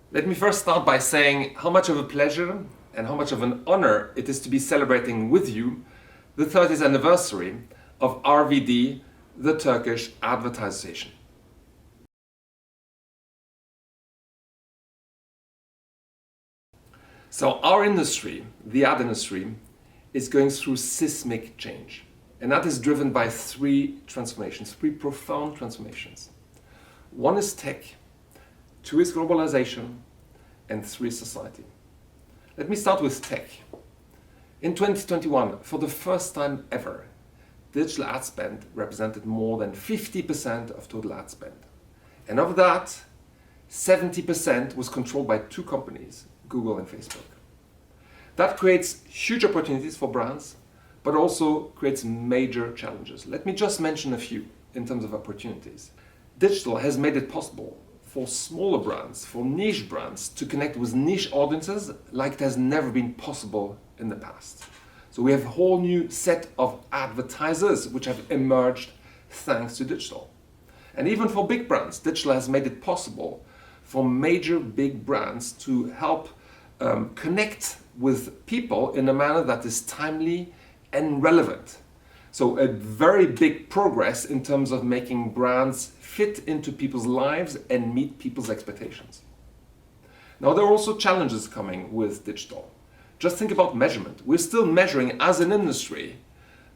Let me first start by saying how much of a pleasure and how much of an honor it is to be celebrating with you the 30th anniversary of RVD, the Turkish Advertisation. So our industry, the ad industry, is going through seismic change. And that is driven by three transformations, three profound transformations. One is tech, two is globalization, and three is society. Let me start with tech. In 2021, for the first time ever, digital ad spend represented more than 50% of total ad spend. And of that, 70% was controlled by two companies, Google and Facebook. That creates huge opportunities for brands, but also creates major challenges. Let me just mention a few in terms of opportunities. Digital has made it possible for smaller brands, for niche brands, to connect with niche audiences like it has never been possible in the past. So we have a whole new set of advertisers which have emerged thanks to digital. And even for big brands, digital has made it possible for major big brands to help connect with people in a manner that is timely and relevant. So a very big progress in terms of making brands fit into people's lives and meet people's expectations. Now there are also challenges coming with digital. Just think about measurement. We're still measuring as an industry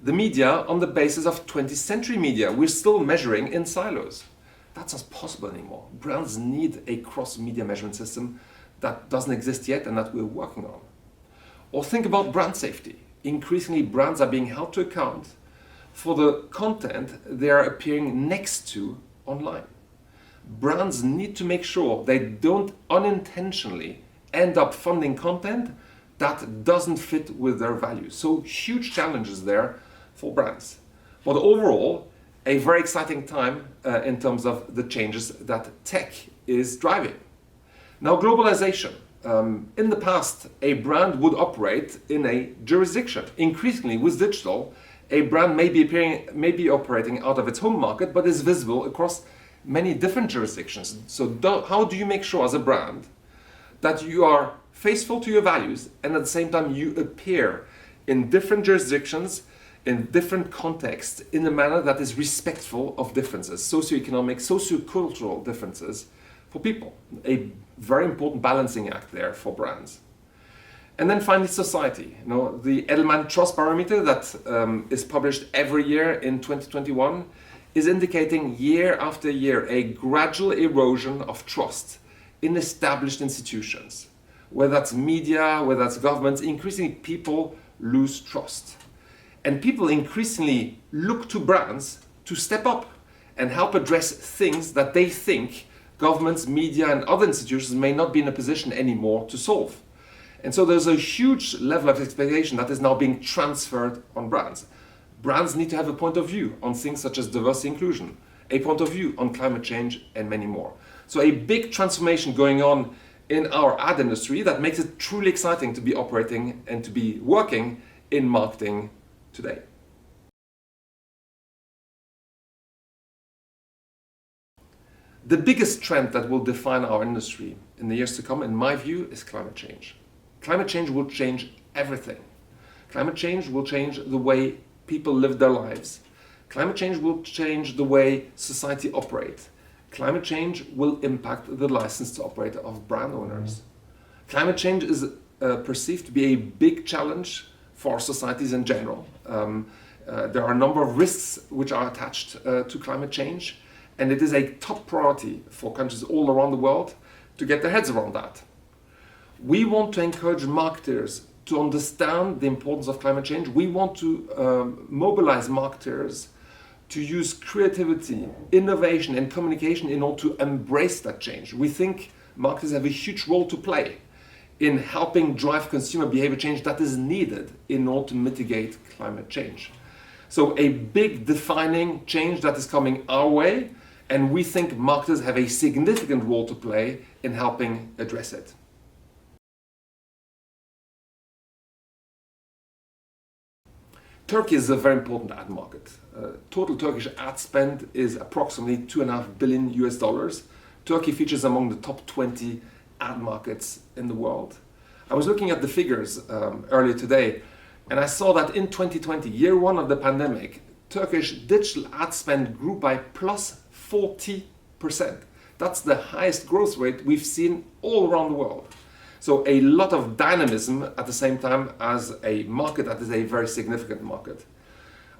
the media on the basis of 20th century media. We're still measuring in silos. That's not possible anymore. Brands need a cross-media measurement system that doesn't exist yet and that we're working on. Or think about brand safety. Increasingly, brands are being held to account for the content they are appearing next to online. Brands need to make sure they don't unintentionally end up funding content that doesn't fit with their values. So huge challenges there for brands. But overall, a very exciting time in terms of the changes that tech is driving. Now, globalization. In the past, a brand would operate in a jurisdiction. Increasingly, with digital, a brand may be operating out of its home market, but is visible across many different jurisdictions. So how do you make sure as a brand that you are faithful to your values and at the same time you appear in different jurisdictions, in different contexts, in a manner that is respectful of differences, socioeconomic, sociocultural differences for people? A very important balancing act there for brands. And then finally, society. The Edelman Trust Barometer that is published every year in 2021 is indicating year after year a gradual erosion of trust in established institutions. Whether that's media, whether that's governments, increasingly people lose trust. And people increasingly look to brands to step up and help address things that they think governments, media, and other institutions may not be in a position anymore to solve. And so there's a huge level of expectation that is now being transferred on brands. Brands need to have a point of view on things such as diversity inclusion, a point of view on climate change, and many more. So a big transformation going on in our ad industry that makes it truly exciting to be operating and to be working in marketing today. The biggest trend that will define our industry in the years to come, in my view, is climate change. Climate change will change everything. Climate change will change the way people live their lives. Climate change will change the way society operates. Climate change will impact the license to operate of brand owners. Climate change is perceived to be a big challenge for societies in general. There are a number of risks which are attached to climate change, and it is a top priority for countries all around the world to get their heads around that. We want to encourage marketers to understand the importance of climate change. We want to mobilize marketers to use creativity, innovation, and communication in order to embrace that change. We think marketers have a huge role to play in helping drive consumer behavior change that is needed in order to mitigate climate change. So a big defining change that is coming our way, and we think marketers have a significant role to play in helping address it. Turkey is a very important ad market. Total Turkish ad spend is approximately $2.5 billion. Turkey features among the top 20 ad markets in the world. I was looking at the figures earlier today, and I saw that in 2020, year one of the pandemic, Turkish digital ad spend grew by plus 40%. That's the highest growth rate we've seen all around the world. So a lot of dynamism at the same time as a market that is a very significant market.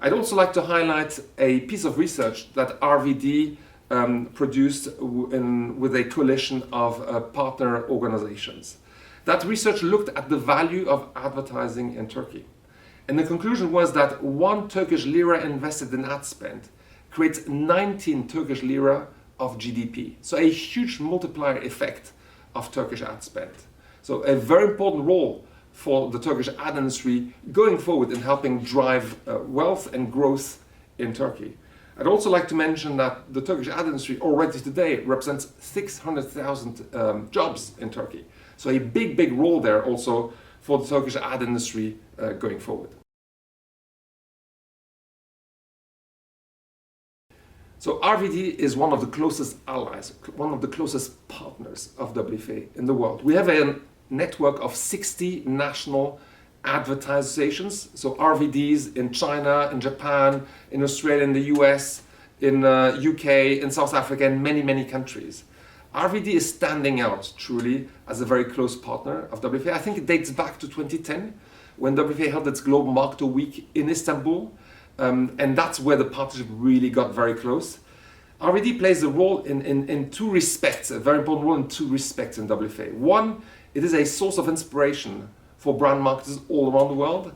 I'd also like to highlight a piece of research that RVD produced with a coalition of partner organizations. That research looked at the value of advertising in Turkey. And the conclusion was that 1 Turkish lira invested in ad spend creates 19 Turkish lira of GDP. So a huge multiplier effect of Turkish ad spend. So a very important role for the Turkish ad industry going forward in helping drive wealth and growth in Turkey. I'd also like to mention that the Turkish ad industry already today represents 600,000 jobs in Turkey. So a big role there also for the Turkish ad industry going forward. So RVD is one of the closest allies, one of the closest partners of WFA in the world. We have a network of 60 national advertisations, so RVDs in China, in Japan, in Australia, in the US, in UK, in South Africa, and many countries. RVD is standing out truly as a very close partner of WFA. I think it dates back to 2010 when WFA held its Global Marketer Week in Istanbul, and that's where the partnership really got very close. RVD plays a role in two respects, a very important role in two respects in WFA. One, it is a source of inspiration for brand marketers all around the world.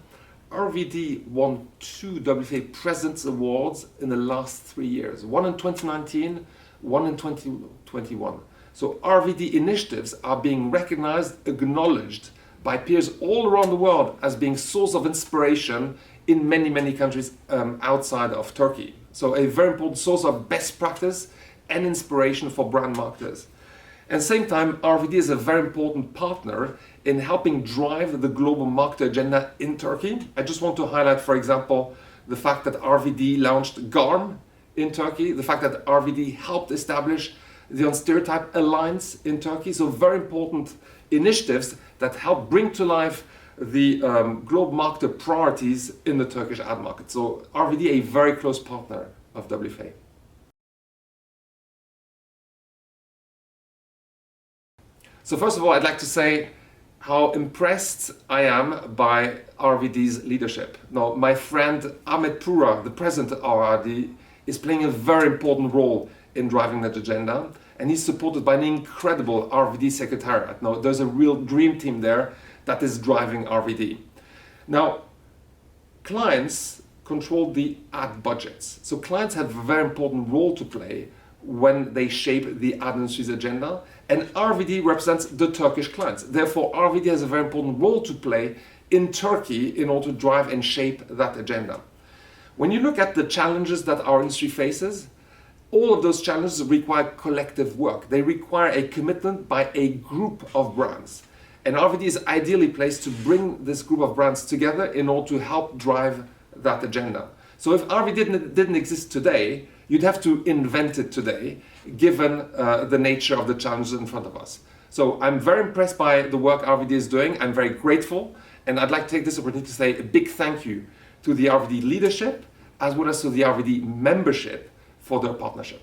RVD won 2 WFA President's Awards in the last 3 years, one in 2019, one in 2021. So RVD initiatives are being recognized, acknowledged by peers all around the world as being source of inspiration in many countries outside of Turkey. So a very important source of best practice and inspiration for brand marketers. At the same time, RVD is a very important partner in helping drive the global marketer agenda in Turkey. I just want to highlight, for example, the fact that RVD launched GARM in Turkey, the fact that RVD helped establish the On Stereotype Alliance in Turkey. So very important initiatives that help bring to life the global marketer priorities in the Turkish ad market. So RVD, a very close partner of WFA. So first of all, I'd like to say how impressed I am by RVD's leadership. Now, my friend Ahmet Pura, the president of RVD, is playing a very important role in driving that agenda, and he's supported by an incredible RVD secretariat. Now, there's a real dream team there that is driving RVD. Now, clients control the ad budgets. So clients have a very important role to play when they shape the ad industry's agenda, and RVD represents the Turkish clients. Therefore, RVD has a very important role to play in Turkey in order to drive and shape that agenda. When you look at the challenges that our industry faces, all of those challenges require collective work. They require a commitment by a group of brands. And RVD is ideally placed to bring this group of brands together in order to help drive that agenda. So if RVD didn't exist today, you'd have to invent it today, given the nature of the challenges in front of us. So I'm very impressed by the work RVD is doing. I'm very grateful, and I'd like to take this opportunity to say a big thank you to the RVD leadership, as well as to the RVD membership for their partnership.